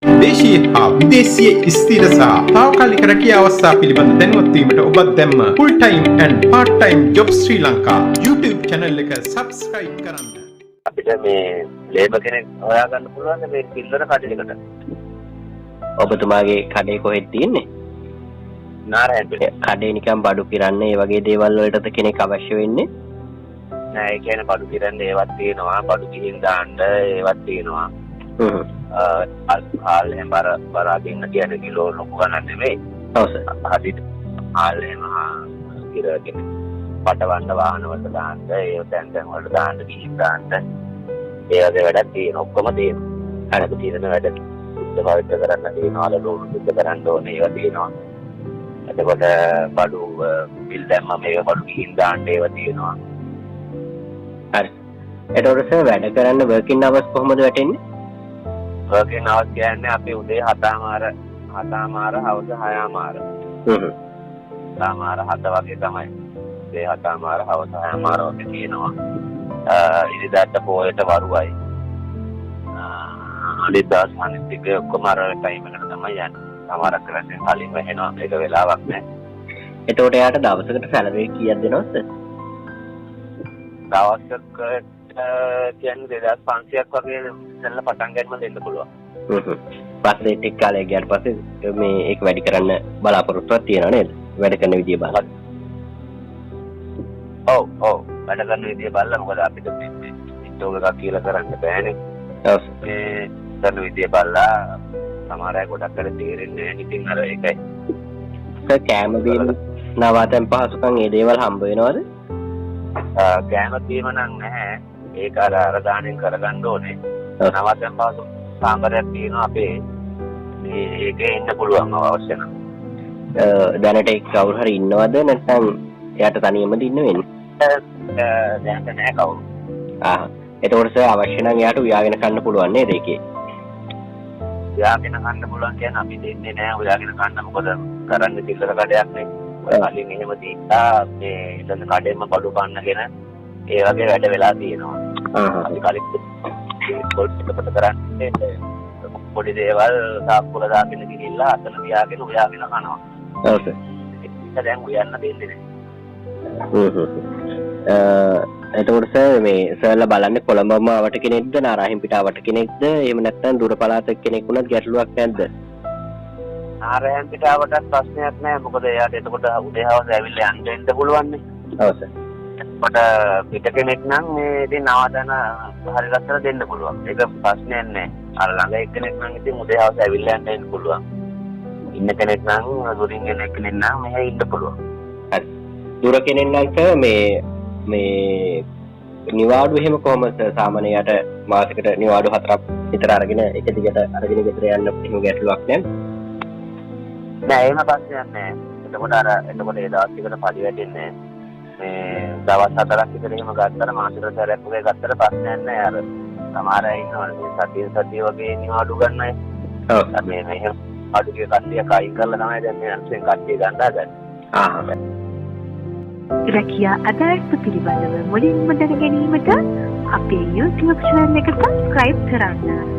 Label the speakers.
Speaker 1: දේශීය හා විදේශීය ස්ථිර සහ තාවකාලික රැකියා අවස්ථා පිළිබඳ දැනුවත් වීමට ඔබ දැම්ම full time and part time job Sri Lanka YouTube channel එක subscribe කරන්න.
Speaker 2: අපිට මේ ලේබර් කෙනෙක් හොයාගන්න පුළුවන් මේ පිල්ලර කඩේකට.
Speaker 3: ඔබතුමාගේ කඩේ කොහෙද තියෙන්නේ?
Speaker 2: නාරයන්පිට.
Speaker 3: කඩේ නිකන් බඩු පිරන්න ඒ වගේ දේවල් වලටද කෙනෙක් අවශ්‍ය වෙන්නේ?
Speaker 2: නෑ ඒ කියන්නේ බඩු පිරන්න ඒවත් තියෙනවා, බඩු ගිහින් දාන්න ඒවත් තියෙනවා. ආල්ලෙන් බර අදින්න කියන්නේ කිලෝ ලොකු ගණන් නෙමෙයි.
Speaker 3: ඔව් සර්.
Speaker 2: හදිට ආල්ලෙන් ඉරගෙන පටවන්න වාහන වලට දාන්න, ඒ තැන් වලට දාන්න, ගිහින් දාන්න. ඒ වගේ වැඩක් තියෙනවා. ඔක්කොම තියෙනවා. අරක තියෙන වැඩ සුද්ධ පවිත්‍ර කරන්න තියෙනවා, ලෝණු සුද්ධ කරන්න ඕනේ ඒවා තියෙනවා. එතකොට බඩු බිල් දැම්මම මේක බඩු ගිහින් දාන්න ඒවා තියෙනවා.
Speaker 3: හරි. එතකොට සර් වැඩ කරන්න working hours කොහොමද වැටෙන්නේ?
Speaker 2: working hours කියන්නේ අපි උදේ 7:00 හවස 6:00. සාමාර 7 වගේ තමයි. උදේ 7:00 හවස 6:00 වගේ තියෙනවා. ඉරිදාට පොයට වරුවයි. අනිත් දවස් අනිත් ටික ඔක්කොම අර ටයිම් එකට තමයි යන්නේ. සමහරක් කරන්නේ කලින් වෙනවා මේක වෙලාවක් නැහැ.
Speaker 3: එතකොට එයාට දවසකට සැලරි කීයක් දෙනවද?
Speaker 2: දවසකට කියන්නේ 2500ක් වගේ ඉස්සෙල්ලා පටන් ගන්න දෙන්න පුළුවන්.
Speaker 3: පස්සේ ටික කාලයක් ගියාට පස්සේ මේ ඒක වැඩි කරන්න බලාපොරොත්තුවක් තියෙනව නේද? වැඩ කරන විදිය බලන්න.
Speaker 2: ඔව් වැඩ කරන විදිය බලලා මොකද අපිට පිටෝග එකක් කියලා කරන්න බෑනේ.
Speaker 3: ඔව්.
Speaker 2: මේ කරන විදිය බලලා සමහර අය ගොඩක් කර තේරෙන්නේ නැහැ. ඉතින් අර ඒකයි.
Speaker 3: කෑම බීම නවාතැන් පහසුකම් ඒ දේවල් හම්බ වෙනවද?
Speaker 2: කෑම බීම නම් නැහැ. ඒක අර දාණයෙන් කරගන්න ඕනේ. නවාතැන් පහසු සාම්බරයක් තියෙනවා අපේ. මේ ඒකේ ඉන්න පුළුවන් අවශ්‍ය නම්.
Speaker 3: දැනට ඒක කවුරු හරි ඉන්නවද නැත්නම් එයාට තනියමද ඉන්න වෙන්නේ?
Speaker 2: දැනට නෑ කවුරු.
Speaker 3: එතකොට සර් අවශ්‍ය නම් එයාට උයාගෙන කන්න පුළුවන් නේද ඒකේ?
Speaker 2: උයාගෙන කන්න පුළුවන් කියන්නේ අපි දෙන්නේ නෑ උයාගෙන කන්න. මොකද කරන්නේ පිල්ලර කඩයක් නේ. කලින් එහෙම දීලා මේ ඉතින් කඩේම බඩු පන්නගෙන ඒ වගේ වැඩ වෙලා තියෙනවා. අපි කලින් පොල්පිට කරන්නේ පොඩි දේවල් තාක්කුල දාගෙන ගිහිල්ලා අතන තියාගෙන උයාගෙන කනවා.
Speaker 3: ඔව් සර්.
Speaker 2: ඒක දැන් උයන්න දෙන්නේ
Speaker 3: නෑ. එතකොට සර් මේ සර්ලා බලන්නේ කොළඹම ආවට කෙනෙක්ද නාරාහෙන් පිට ආවට කෙනෙක්ද එහෙම නැත්නම් දුර පළාතක කෙනෙක් වුණත් ගැටලුවක් නැද්ද?
Speaker 2: නාරාහෙන් පිට ආවටත් ප්‍රශ්නයක් නෑ. මොකද එයාට එතකොට උදේ හවස ඇවිල්ලා යන්න දෙන්න පුළුවන් නේ.
Speaker 3: ඔව් සර්.
Speaker 2: එතකොට පිට කෙනෙක් නම් මේ ඉතින් නවදන හරි ලස්සන දෙන්න පුළුවන්. ඒක ප්‍රශ්නයක් නෑ. අර ළඟ එක්කෙනෙක් නම් ඉතින් උදේ හවස ඇවිල්ලා යන්න දෙන්න පුළුවන්. ඉන්න කෙනෙක් නම් දුරින් එන කෙනෙක් නම් මෙහෙ ඉන්න පුළුවන්.
Speaker 3: හරි. දුර කෙනෙක් නම් සර් මේ නිවාඩු එහෙම කොහොමද සාමාන්‍යයට මාසෙකට නිවාඩු 4ක් විතර අරගෙන එක දිගට අරගෙන ගෙදර යන්න එහෙම ගැටලුවක් නැද්ද?
Speaker 2: නෑ එහෙම ප්‍රශ්නයක් නෑ. එතකොට ඒ දවස් ටිකට පඩි වැටෙන්නේ මේ දවස් 4ක් විතර එහෙම ගත්තට මාසෙකට සැරයක් වගේ ගත්තට ප්‍රශ්නයක් නෑ. අර සමහර අය ඉන්නවනේ සතිය වගේ නිවාඩු ගන්න අය.
Speaker 3: ඔව්.
Speaker 2: මේ මෙහෙම අඩුගේ කට්ටිය කයින් කරලා තමයි දැන් මේ අන්සෙන් කට්ටිය ගන්න හදන්නේ.
Speaker 4: රැකියා අදාළත්ව පිළිබඳව මුලින්ම දැන ගැනීමට අපේ YouTube channel එක subscribe කරන්න.